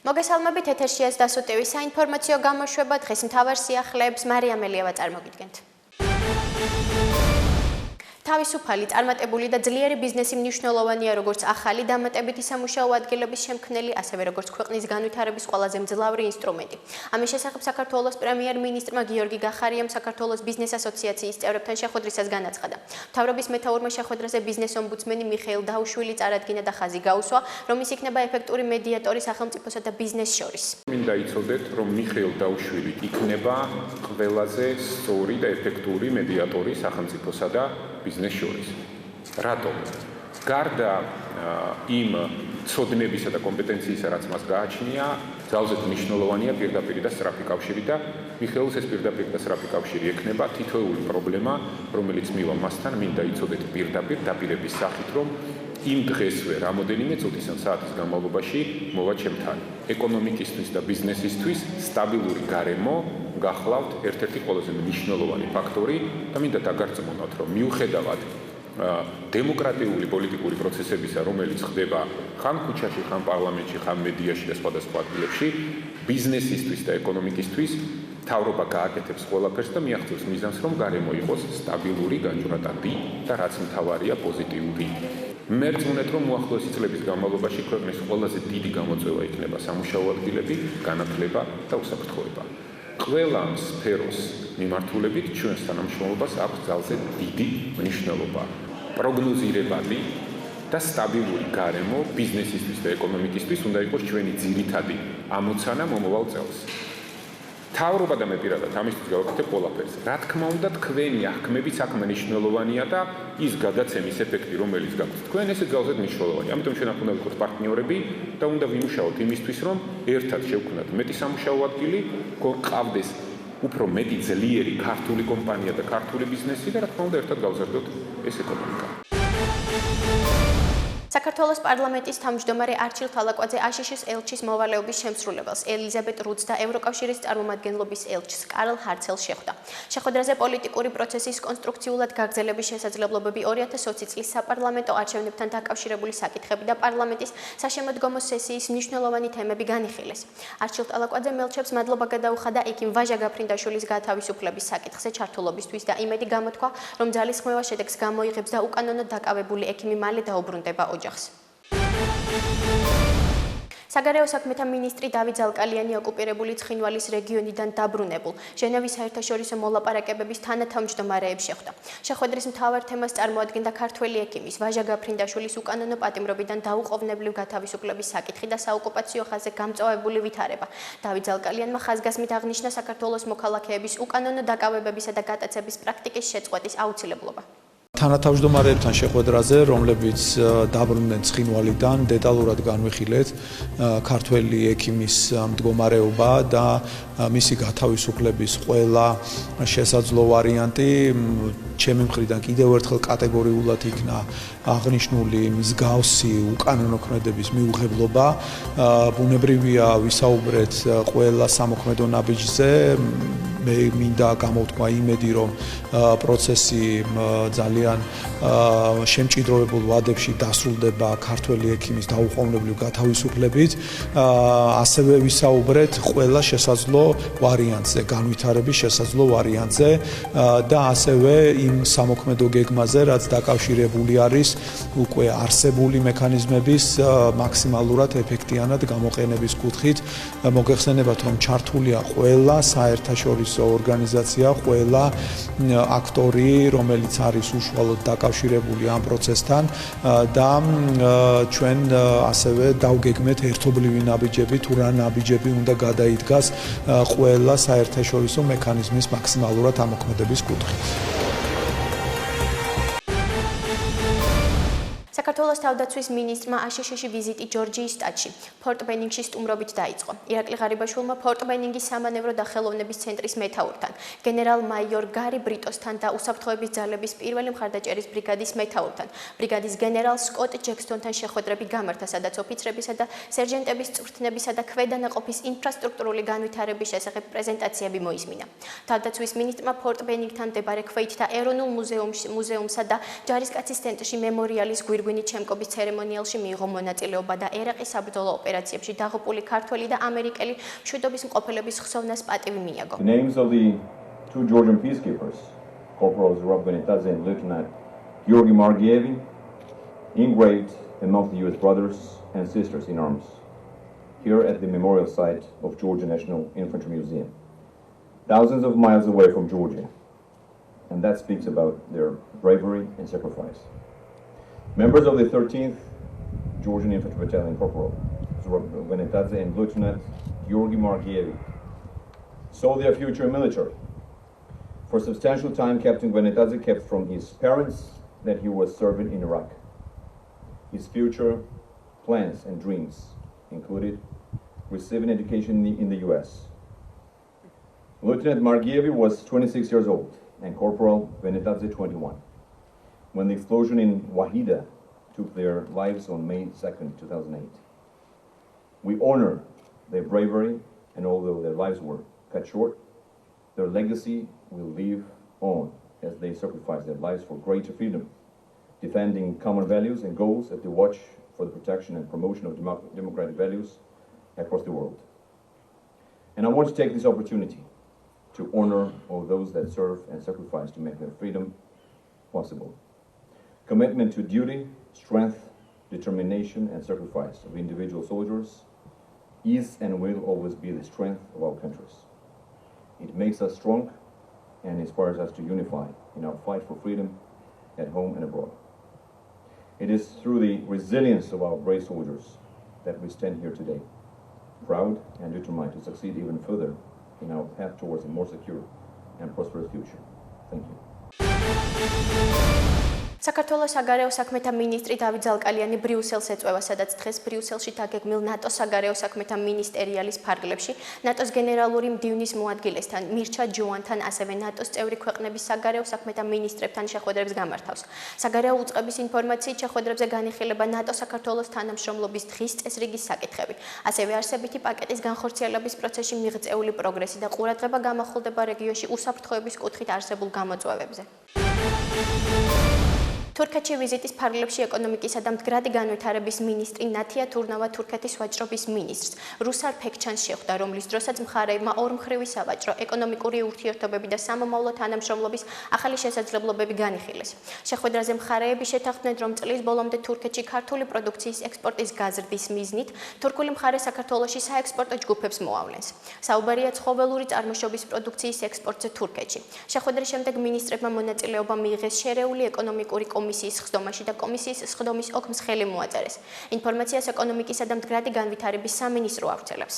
მოგესალმებით ეთერშია დასუტივის საინფორმაციო გამოშვება დღეს მთავარ სიახლეებს მარიამ ელიავა წარმოგიდგენთ. თავისუფალი, წარმატებული და ძლიერი ბიზნესი მნიშვნელოვანია როგორც ახალი დამატებითი სამუშაო ადგილების შემქმნელი, ასევე როგორც ქვეყნის განვითარების ყველაზე მძლავრი ინსტრუმენტი. ამის შესახებ საქართველოს პრემიერ-მინისტრმა გიორგი გახარიამ საქართველოს ბიზნეს ასოციაციის წევრებთან შეხვედრისას განაცხადა. მთავრობის მეთაურმა შეხვედრაზე ბიზნეს ომბუდსმენი მიხეილ დაუშვილი წარადგინა და ხაზი გაუსვა, რომ ის იქნება ეფექტური მედიატორი სახელმწიფოსა და ბიზნესს შორის. მინდა იცოდეთ, რომ მიხეილ დაუშვილი იქნება ყველაზე სწორი და ეფექტური მედიატორი სახელმწიფოსა და ბიზნეს შორის. რატომ? გარდა იმ ცოდნებისა და კომპეტენციისა, რაც მას გააჩნია, ძალზედ მნიშვნელოვანია პირდაპირ და სწრაფი კავშირი და მიხეილს ეს პირდაპირ და სწრაფი კავშირი ექნება თითოეული პრობლემა, რომელიც მივა მასთან, მინდა იცოდეთ პირდაპირ დაპირების სახით, რომ იმ დღესვე რამოდენიმე წუთის ან საათის განმავლობაში მოვა ჩემთან. ეკონომიკისთვის და ბიზნესისთვის სტაბილური გარემო გახლავთ ერთ-ერთი ყველაზე მნიშვნელოვანი ფაქტორი და მინდა დაგარწმუნოთ, რომ მიუხედავად დემოკრატიული პოლიტიკური პროცესებისა, რომელიც ხდება ხან ქუჩაში, ხან პარლამენტში, ხან მედიაში და სხვადასხვა ადგილებში, ბიზნესისთვის და ეკონომიკისთვის მთავრობა გააკეთებს ყველაფერს და მიაღწევს მიზანს, რომ გარემო იყოს სტაბილური, განჭვრეტადი და რაც მთავარია პოზიტიური. მე რწმუნეთ, რომ უახლოესი წლების განმავლობაში ქვეყნის ყველაზე დიდი გამოწვევა იქნება სამუშაო ადგილები, განათლება და უსაფრთხოება. ყველა სფეროს მიმართულებით ჩვენს თანამშრომლობას აქვს ძალზე დიდი მნიშვნელობა. პროგნოზირებადი და სტაბილური გარემო ბიზნესისთვის და ეკონომიკისთვის უნდა იყოს ჩვენი ძირითადი ამოცანა მომავალ წელს. მთავრობა და მე პირადად ამისთვის გავაკეთებ ყველაფერს. რა თქმა უნდა, თქვენი აღქმებიც აქ მნიშვნელოვანია და ის გადაცემის ეფექტი, რომელიც გაქვთ თქვენ, ესე ძალზედ მნიშვნელოვანია. ამიტომ ჩვენ აქ უნდა ვიყოთ პარტნიორები და უნდა ვიმუშაოთ იმისთვის, რომ ერთად შევქმნათ მეტი სამუშაო ადგილი, გყავდეს უფრო მეტი ძლიერი ქართული კომპანია და ქართული ბიზნესი და რა თქმა უნდა, ერთად გავზარდოთ ეს ეკონომიკა. საქართველოს პარლამენტის თავმჯდომარე არჩილ თალაკვაძე აშშ-ის ელჩის მოვალეობის შემსრულებელს ელიზაბეტ რუდს და ევროკავშირის წარმომადგენლობის ელჩს კარლ ჰარცელს შეხვდა. შეხვედრაზე პოლიტიკური პროცესის კონსტრუქციულად გაგრძელების შესაძლებლობები 2020 წლის საპარლამენტო არჩევნებთან დაკავშირებული საკითხები და პარლამენტის საშემოდგომო სესიის მნიშვნელოვანი თემები განიხილეს. არჩილ თალაკვაძემ ელჩებს მადლობა გადაუხადა ექიმ ვაჟა გაფრინდაშვილის გათავისუფლების საკითხზე ჩართულობისთვის და იმედი გამოთქვა, რომ ძალისხმევა შედეგს გამოიღებს და უკანონოდ დაკავებული ექიმი მალე დაუბრუნდება ოჯახს. საგარეო საქმეთა მინისტრი დავით ზალკალიანი ოკუპირებული ცხინვალის რეგიონიდან დაბრუნებულ ჟენევის საერთაშორისო მოლაპარაკებების თანათავმჯდომარეებს შეხვდა. შეხვედრის მთავარ თემას წარმოადგენდა ქართველი ექიმის ვაჟა გაფრინდაშვილის უკანონო პატიმრობიდან დაუყოვნებლივ გათავისუფლების საკითხი და საოკუპაციო ხაზზე გამწვავებული ვითარება. დავით ზალკალიანმა ხაზგასმით აღნიშნა საქართველოს მოქალაქეების უკანონო დაკავებებისა და გატაცების პრაქტიკის შეწყვეტის აუცილებლობა. თანათავმჯდომარეებთან შეხვედრაზე, რომლებიც დაბრუნდნენ ცხინვალიდან, დეტალურად განვიხილეთ ქართველი ექიმის მდგომარეობა და მისი გათავისუფლების ყველა შესაძლო ვარიანტი. ჩემი მხრიდან კიდევ ერთხელ კატეგორიულად იქნა აღნიშნული მსგავსი უკანონო ქმედების მიუღებლობა. ბუნებრივია ვისაუბრეთ ყველა სამოქმედო ნაბიჯზე. მე მინდა გამოვთქვა იმედი, რომ პროცესი ძალიან შემჭიდროვებულ ვადებში დასრულდება ქართველი ექიმის დაუყოვნებლივ გათავისუფლებით. ასევე ვისაუბრეთ ყველა შესაძლო ვარიანტზე, განვითარების შესაძლო ვარიანტზე და ასევე იმ სამოქმედო გეგმაზე, რაც დაკავშირებული არის უკვე არსებული მექანიზმების მაქსიმალურად ეფექტიანად გამოყენების კუთხით. მოგეხსენებათ, რომ ჩართულია ყველა საერთაშორისო ორგანიზაცია, ყველა აქტორი, რომელიც არის უშუალოდ დაკავშირებული ამ პროცესთან და ჩვენ ასევე დავგეგმეთ ერთობლივი ნაბიჯები, თუ რა ნაბიჯები უნდა გადაიდგას ყველა საერთაშორისო მექანიზმის მაქსიმალურად ამოქმედების კუთხით. საქართველოს თავდაცვის მინისტრმა აშშ-ში ვიზიტი ჯორჯიის შტატში, ფორტ ბენინგში სტუმრობით დაიწყო. ირაკლი ღარიბაშვილმა ფორტ ბენინგის სამანევრო და ხელოვნების ცენტრის მეთაურთან, გენერალ-მაიორ გარი ბრიტოსთან და უსაფრთხოების ძალების პირველი მხარდაჭერის ბრიგადის მეთაურთან, ბრიგადის გენერალ სკოტ ჯექსტონთან შეხვედრები გამართა, სადაც ოფიცრებისა და სერჟენტების წვრთნებისა და ქვედანაყოფის ინფრასტრუქტურული განვითარების შესახებ პრეზენტაციები მოისმინა. თავდაცვის მინისტრმა ფორტ ბენინგთან მდებარე ქვეითთა ეროვნულ მუზეუმსა და ჯარისკაცის ცენტრში მემორიალის გვირგვინი მელნიჩენკოვის ცერემონიალში მიიღო მონაწილეობა და ერაყის საბრძოლო ოპერაციებში დაღუპული ქართველი და ამერიკელი მშვიდობის მყოფელების ხსოვნას პატივი მიაგო. The names of the two Georgian peacekeepers, Corporals Rob Venetadze and Lieutenant Georgi Margievi, engraved among the U.S. brothers and sisters in arms, here at the memorial site of Georgia National Infantry Museum, thousands of miles away from Georgia, and that speaks about their bravery and sacrifice. Members of the 13th Georgian Infantry Battalion, Corporal Rob Venetadze and Lieutenant Georgi Margievi, saw their future in military. For a substantial time, Captain Venetadze kept from his parents that he was serving in Iraq. His future plans and dreams included receiving education in the U.S. Lieutenant Margievi was 26 years old and Corporal Venetadze 21 when the explosion in Wahida took their lives on May 2nd, 2008. We honor their bravery, and although their lives were cut short, their legacy will live on as they sacrifice their lives for greater freedom, defending common values and goals as they watch for the protection and promotion of democratic values across the world. And I want to take this opportunity to honor all those that serve and sacrifice to make their freedom possible. Commitment to duty, strength, determination, and sacrifice of individual soldiers is and will always be the strength of our countries. It makes us strong and inspires us to unify in our fight for freedom at home and abroad. It is through the resilience of our brave soldiers that we stand here today, proud and determined to succeed even further in our path towards a more secure and prosperous future. Thank you. საქართველოს საგარეო საქმეთა მინისტრი დავით ზალკალიანი ბრიუსელს ეწვევა, სადაც დღეს ბრიუსელში დაგეგმილ ნატოს საგარეო საქმეთა მინისტერიალის ფარგლებში ნატოს გენერალური მდივნის მოადგილესთან მირჩა ჯოანთან, ასევე ნატოს წევრი ქვეყნების საგარეო საქმეთა მინისტრებთან შეხვედრებს გამართავს. საგარეო უწყების ინფორმაციით შეხვედრებზე განიხილება ნატო-საქართველოს თანამშრომლობის დღის წესრიგის საკითხები, ასევე არსებითი პაკეტის განხორციელების პროცესში მიღწეული პროგრესი და ყურადღება გამახვილდება რეგიონში უსაფრთხოების კუთხით არსებულ გამოწვევებზე. თურქეთში ვიზიტის ფარგლებში ეკონომიკისა და მდგრადი განვითარების მინისტრი ნათია თურნავა თურქეთის ვაჭრობის მინისტრს რუსარ ფექჩანს შეხვდა, რომლის დროსაც მხარეებმა ორმხრივი სავაჭრო, ეკონომიკური ურთიერთობები და სამომავლო თანამშრომლობის ახალი შესაძლებლობები განიხილეს. შეხვედრაზე მხარეები შეთანხმდნენ, რომ წლის ბოლომდე თურქეთში ქართული პროდუქციის ექსპორტის გაზრდის მიზნით თურქული მხარე საქართველოში საექსპორტო ჯგუფებს მოავლენს. საუბარია ცხოველური წარმოშობის პროდუქციის ექსპორტზე თურქეთში. შეხვედრის შემდეგ მინისტრებმა მონაწილეობა მიიღეს შერეული ეკონომიკური კომისიის სხდომაში და კომისიის სხდომის ოქმს ხელი მოაწერეს. ინფორმაციას ეკონომიკისა და მდგრადი განვითარების სამინისტრო ავრცელებს.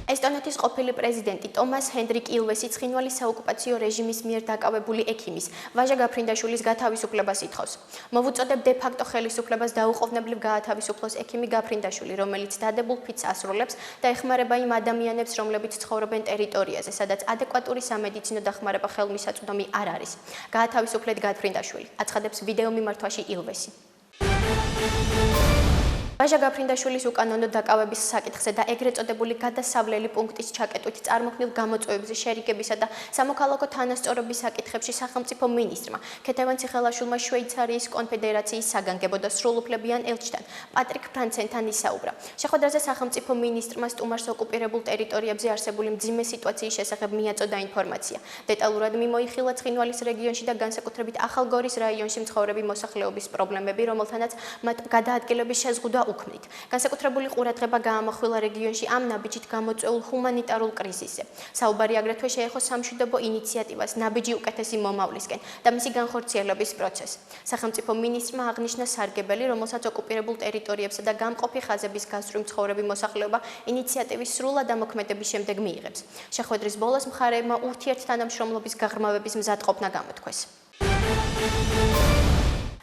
ესტონეთის ყოფილი პრეზიდენტი ტომას ჰენდრიკ ილვესი ცხინვალის საოკუპაციო რეჟიმის მიერ დაკავებული ექიმის ვაჟა გაფრინდაშვილის გათავისუფლებას ითხოვს. მოვუწოდებ დე-ფაქტო ხელისუფლებას დაუყოვნებლივ გაათავისუფლოს ექიმი გაფრინდაშვილი, რომელიც დადებულ ფიცს ასრულებს და ეხმარება იმ ადამიანებს, რომლებიც ცხოვრობენ ტერიტორიაზე, სადაც ადეკვატური სამედიცინო დახმარება ხელმისაწვდომი არ არის. გაათავისუფლეთ გაფრინდაშვილი, აცხადებს ვიდეო მიმართვაში ილვესი. ვაჟა გაფრინდაშვილის უკანონო დაკავების საკითხზე და ეგრეთ წოდებული გადასავლელი პუნქტის ჩაკეტვით წარმოქმნილ გამოწვევებზე შერიგებისა და სამოქალაქო თანასწორობის საკითხებში სახელმწიფო მინისტრმა ქეთევან ციხელაშვილმა შვეიცარიის კონფედერაციის საგანგებო და სრულუფლებიან ელჩთან პატრიკ ფრანცენთან ისაუბრა. შეხვედრაზე სახელმწიფო მინისტრმა სტუმარს ოკუპირებულ ტერიტორიებზე არსებული მძიმე სიტუაციის შესახებ მიაწოდა ინფორმაცია. დეტალურად მიმოიხილა ცხინვალის რეგიონში და განსაკუთრებით ახალგორის რაიონში მცხოვრები მოსახლეობის პრობლემები, რომელთანაც მათ გადაადგილების შეზღუდვა უქმნით. განსაკუთრებული ყურადღება გაამახვილა რეგიონში ამ ნაბიჯით გამოწვეულ ჰუმანიტარულ კრიზისზე. საუბარი აგრეთვე შეეხო სამშვიდობო ინიციატივას ნაბიჯი უკეთესი მომავლისკენ და მისი განხორციელების პროცესს. სახელმწიფო მინისტრმა აღნიშნა სარგებელი, რომელსაც ოკუპირებულ ტერიტორიებსა და გამყოფი ხაზების გასწვრივ მცხოვრები მოსახლეობა ინიციატივის სრულად ამოქმედების შემდეგ მიიღებს. შეხვედრის ბოლოს მხარეებმა ურთიერთთანამშრომლობის გაღრმავების მზადყოფნა გამოთქვეს.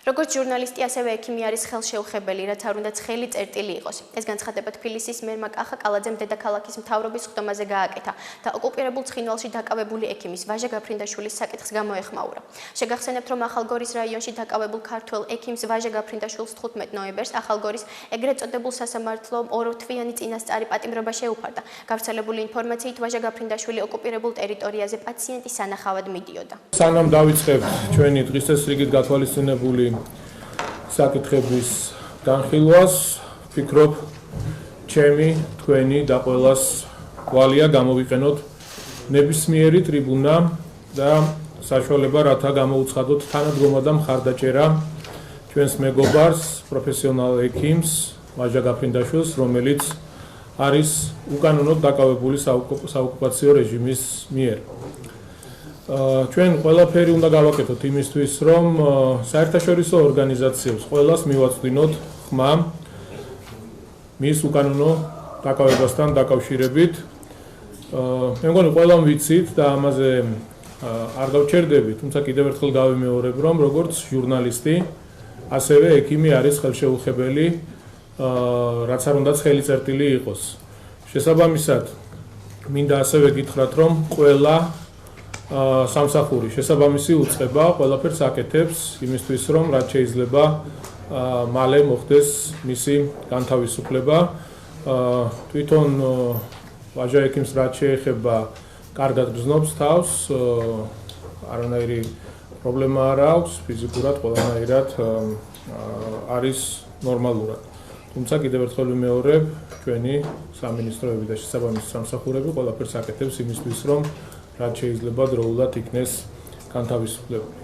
როგორც ჟურნალისტი, ასევე ექიმი არის ხელშეუხებელი, რაც არ უნდა ცხელი წერტილი იყოს. ეს განცხადება თბილისის მერმა კახა კალაძემ დედაქალაქის მთავრობის სხდომაზე გააკეთა და ოკუპირებულ ცხინვალში დაკავებული ექიმის ვაჟა გაფრინდაშვილის საკითხს გამოეხმაურა. შეგახსენებთ, რომ ახალგორის რაიონში დაკავებულ ქართველ ექიმს ვაჟა გაფრინდაშვილს 15 ნოემბერს ახალგორის ეგრეთ წოდებულ სასამართლო ორთვიანი წინასწარი პატიმრობა შეუფარდა. გავრცელებული ინფორმაციით, ვაჟა გაფრინდაშვილი ოკუპირებულ ტერიტორიაზე პაციენტის სანახავად მიდიოდა. სანამ დავიწყებთ ჩვენი დღის წესრიგით გათვალისწინებული საკითხების განხილვას. Ვფიქრობ, ჩემი, თქვენი და ყველას ვალია გამოვიყენოთ ნებისმიერი ტრიბუნა და საშუალება, რათა გამოუცხადოთ თანადგომა და მხარდაჭერა ჩვენს მეგობარს, პროფესიონალ ექიმს, მაჟა გაფრინდაშვილს, რომელიც არის უკანონოდ დაკავებული საოკუპაციო რეჟიმის მიერ. ჩვენ ყველაფერი უნდა გავაკეთოთ იმისთვის, რომ საერთაშორისო ორგანიზაციებს ყველას მივაწვდინოთ ხმა მის უკანონო დაკავებასთან დაკავშირებით. მე მგონი ყველამ ვიცით და ამაზე არ გავჩერდებით, თუმცა კიდევ ერთხელ გავიმეორებ, რომ როგორც ჟურნალისტი, ასევე ექიმი არის ხელშეუხებელი, რაც არ უნდა ხელიწერტილი იყოს. შესაბამისად, მინდა ასევე გითხრათ, რომ ყველა სამსახური შესაბამისი უწყება ყველაფერს აკეთებს იმისთვის, რომ რაც შეიძლება მალე მოხდეს მისი განთავისუფლება. თვითონ ვაჟა ექიმს რაც შეეხება კარგად გრძნობს თავს, არანაირი პრობლემა არ აქვს, ფიზიკურად ყველანაირად არის ნორმალურად. თუმცა კიდევ ერთხელ ვიმეორებ, ჩვენი სამინისტროები და შესაბამისი სამსახურები ყველაფერს აკეთებს იმისთვის, რომ რაც შეიძლება დროულად იქნეს განთავისუფლებული.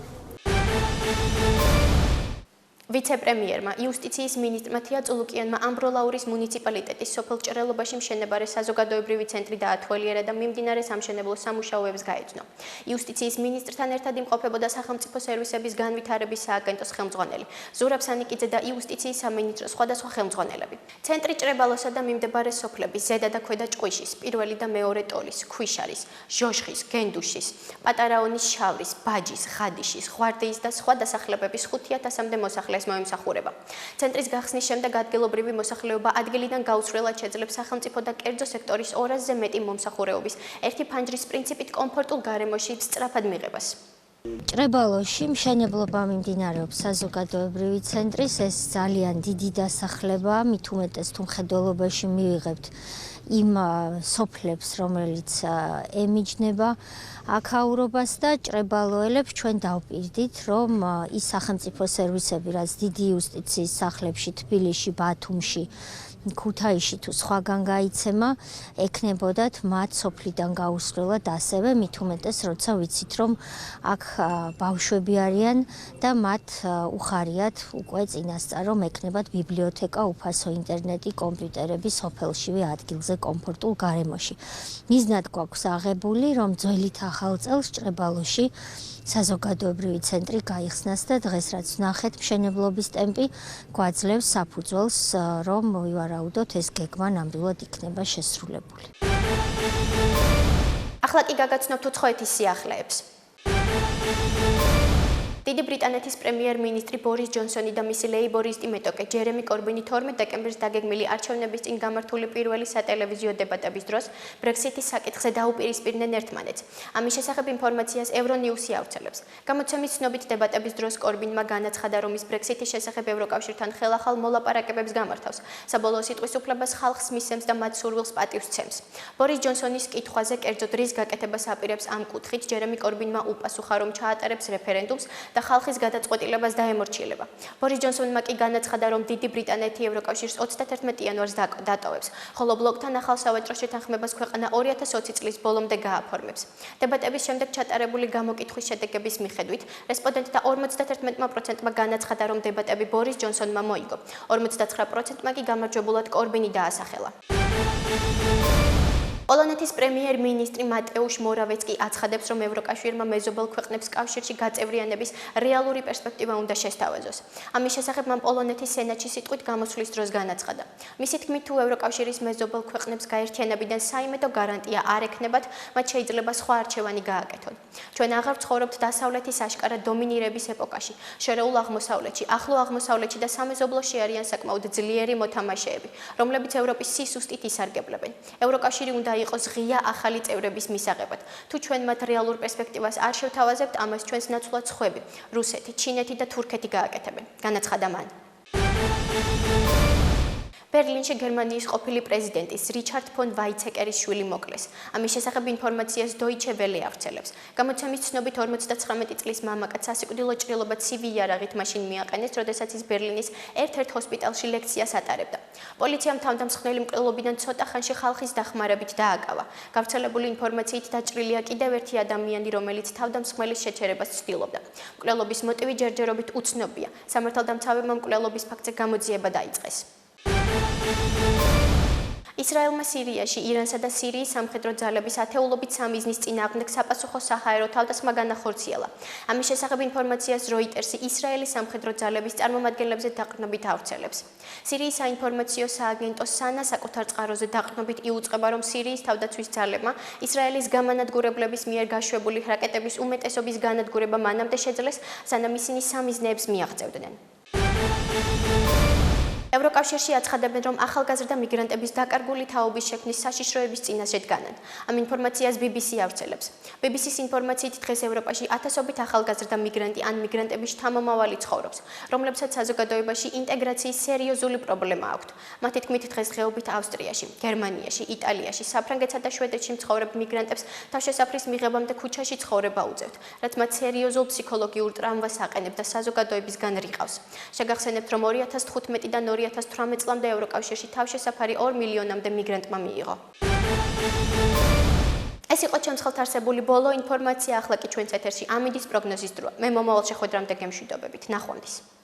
ვიცე-პრემიერმა, იუსტიციის მინისტრმა თია წულუკიანმა ამბროლაურის მუნიციპალიტეტის სოფელ ჭრელობაში მშენებარე საზოგადოებრივი ცენტრი დაათვალიერა და მიმდინარე სამშენებლო სამუშაოებს გაეძნო. იუსტიციის მინისტრთან ერთად იმყოფებოდა სახელმწიფო სერვისების განვითარების სააგენტოს ხელმძღვანელი, ზურაბ სანიკიძე და იუსტიციის სამინისტროს სხვადასხვა ხელმძღვანელები. ცენტრი ჭრებალოსა და მიმდებარე სოფლების ზედა და ქვედა ჭყვიშის, პირველი და მეორე ტოლის, ქვიშარის, ჟოშხის, გენდუშის, პატარაონის შავრის, ბაჯის, ღადიშის, ღვარდიის და სხვა დასახლებების 5,000-მდე მოსახლეს მოემსახურება. ცენტრის გახსნის შემდეგ ადგილობრივი მოსახლეობა ადგილიდან გაუსვლელად შეძლებს სახელმწიფო და კერძო სექტორის 200-ზე მეტი მომსახურეობის ერთი ფანჯრის პრინციპით კომფორტულ გარემოში სწრაფად მიღებას. ჭრებალოში მშენებლობა მიმდინარეობს საზოგადოებრივი ცენტრის, ეს ძალიან დიდი დასახლება, მით უმეტეს თუ მხედველობაში მივიღებთ იმ სოფლებს, რომელიც ემიჯნება აქაურობას და ჭრებალოელებს ჩვენ დავპირდით, რომ ის სახელმწიფო სერვისები, რაც დიდი იუსტიციის სახლებში, თბილისში, ბათუმში, ქუთაისში თუ სხვაგან გაიცემა, ექნებოდათ მათ სოფლიდან გაუსვლელად ასევე, მით უმეტეს, როცა ვიცით, რომ აქ ბავშვები არიან და მათ უხარიათ უკვე წინასწარ, რომ ექნებათ ბიბლიოთეკა, უფასო ინტერნეტი, კომპიუტერები სოფელშივე ადგილზე კომფორტულ გარემოში. მიზნად გვაქვს აღებული, რომ ძველით ახალ წელს ჭრებალოში საზოგადოებრივი ცენტრი გაიხსნას და დღეს რაც ვნახეთ მშენებლობის ტემპი გვაძლევს საფუძველს, რომ მოვივარაუდოთ ეს გეგმა ნამდვილად იქნება შესრულებული. ახლა კი გაგაცნობთ უცხოეთის სიახლეებს. დიდი ბრიტანეთის პრემიერ-მინისტრი ბორის ჯონსონი და მისი ლეიბორისტი მეტოქე ჯერემი კორბინი 12 დეკემბერს დაგეგმილი არჩევნების წინ გამართული პირველი სატელევიზიო დებატების დროს ბრექსიტის საკითხზე დაუპირისპირდნენ ერთმანეთს. ამის შესახებ ინფორმაციას ევრონიუსი ავრცელებს. გამოცემის ცნობით დებატების დროს კორბინმა განაცხადა, რომ ის ბრექსიტის შესახებ ევროკავშირთან ხელახალ მოლაპარაკებებს გამართავს. საბოლოო სიტყვის უფლებას ხალხს მისცემს და მათ სურვილს პატივს ცემს. ბორის ჯონსონის კითხვაზე კერძოდ რის გაკეთებას აპირებს ამ კუთხით ჯერემი კორბინმა უპასუხა, რომ ჩაატარებს რეფერენდუმს და ხალხის გადაწყვეტილებას დაემორჩილება. ბორის ჯონსონმა კი განაცხადა, რომ დიდი ბრიტანეთი ევროკავშირს 31 იანვარს დატოვებს, ხოლო ბლოკთან ახალ სავაჭრო შეთანხმებას ქვეყანა 2020 წლის ბოლომდე გააფორმებს. დებატების შემდეგ ჩატარებული გამოკითხვის შედეგების მიხედვით, რესპონდენტთა 51%-მა განაცხადა, რომ დებატები ბორის ჯონსონმა მოიგო. 59%-მა კი გამარჯვებულად კორბინი დაასახელა. პოლონეთის პრემიერ-მინისტრი მატეუშ მორავეცკი აცხადებს, რომ ევროკავშირმა მეზობელ ქვეყნებს კავშირში გაწევრიანების რეალური პერსპექტივა უნდა შესთავაზოს. ამის შესახებ მან პოლონეთის სენატში სიტყვით გამოსვლის დროს განაცხადა. მისი თქმით, თუ ევროკავშირის მეზობელ ქვეყნებს გაერთიანებიდან საიმედო გარანტია არ ექნებათ, მათ შეიძლება სხვა არჩევანი გააკეთონ. ჩვენ აღარ ვცხოვრობთ დასავლეთის აშკარა დომინირების ეპოქაში. შორეულ აღმოსავლეთში, ახლო აღმოსავლეთში და სამეზობლოში არიან საკმაოდ ძლიერი მოთამაშეები, რომლებიც ევროპის სისუსტით ისარგებლებენ. ევროკავშირი უნდა იყოს ღია ახალი წევრების მისაღებად. თუ ჩვენ მათ რეალურ პერსპექტივას არ შევთავაზებთ, ამას ჩვენს ნაცვლად სხვები, რუსეთი, ჩინეთი და თურქეთი გააკეთებენ, განაცხადა მან. ბერლინში გერმანიის ყოფილი პრეზიდენტის რიჩარდ ფონ ვაიცეკერის შვილი მოკლეს. ამის შესახებ ინფორმაციას Deutsche Welle ავრცელებს. გამოცემის ცნობით 59 წლის მამაკაც სასიკვდილო ჭრილობა ცივი იარაღით მაშინ მიაყენეს, როდესაც ის ბერლინის ერთ-ერთ ჰოსპიტალში ლექციას ატარებდა. პოლიციამ თავდამსხმელი მკვლელობიდან ცოტა ხანში ხალხის დახმარებით დააკავა. გავრცელებული ინფორმაციით დაჭრილია კიდევ ერთი ადამიანი, რომელიც თავდამსხმელის შეჩერებას ცდილობდა. მკვლელობის მოტივი ჯერჯერობით უცნობია. სამართალდამცავებმა მკვლელობის ფაქტზე გამოძიება დაიწყეს. ისრაელმა სირიაში ირანსა და სირიის სამხედრო ძალების ათეულობით სამიზნის წინააღმდეგ საპასუხო საჰაერო თავდასხმა განახორციელა. ამის შესახებ ინფორმაციას როიტერსი ისრაელის სამხედრო ძალების წარმომადგენლებზე დაყრდნობით ავრცელებს. სირიის საინფორმაციო სააგენტო სანა საკუთარ წყაროზე დაყრდნობით იუწყება, რომ სირიის თავდაცვის ძალებმა ისრაელის გამანადგურებლების მიერ გაშვებული რაკეტების უმეტესობის განადგურება მანამდე შეძლეს, სანამ ისინი სამიზნეებს მიაღწევდნენ. ევროკავშირში აცხადებენ, რომ ახალგაზრდა მიგრანტების დაკარგული თაობის შექმნის საშიშროების წინაშე დგანან. ამ ინფორმაციას BBC ავრცელებს. BBC-ს ინფორმაციით დღეს ევროპაში ათასობით ახალგაზრდა მიგრანტი ან მიგრანტების შთამომავალი ცხოვრობს, რომლებსაც საზოგადოებაში ინტეგრაციის სერიოზული პრობლემა აქვთ. მათი თქმით, დღესდღეობით ავსტრიაში, გერმანიაში, იტალიაში, საფრანგეთსა და შვედეთში მცხოვრებ მიგრანტებს თავშესაფრის მიღებამდე ქუჩაში ცხოვრება უწევთ, რაც მათ სერიოზულ ფსიქოლოგიურ ტრამვას აყენებს და საზოგადოებისგან რიყავს. შეგახსენებთ, რომ 2015-დან 2018 წლამდე ევროკავშირში თავშესაფარი 2 მილიონამდე მიგრანტმა მიიღო. ეს იყო ჩემს ხელთ არსებული ბოლო ინფორმაცია, ახლა კი ჩვენს ეთერში ამინდის პროგნოზის დროა. მე მომავალ შეხვედრამდე გემშვიდობებით. ნახვამდის.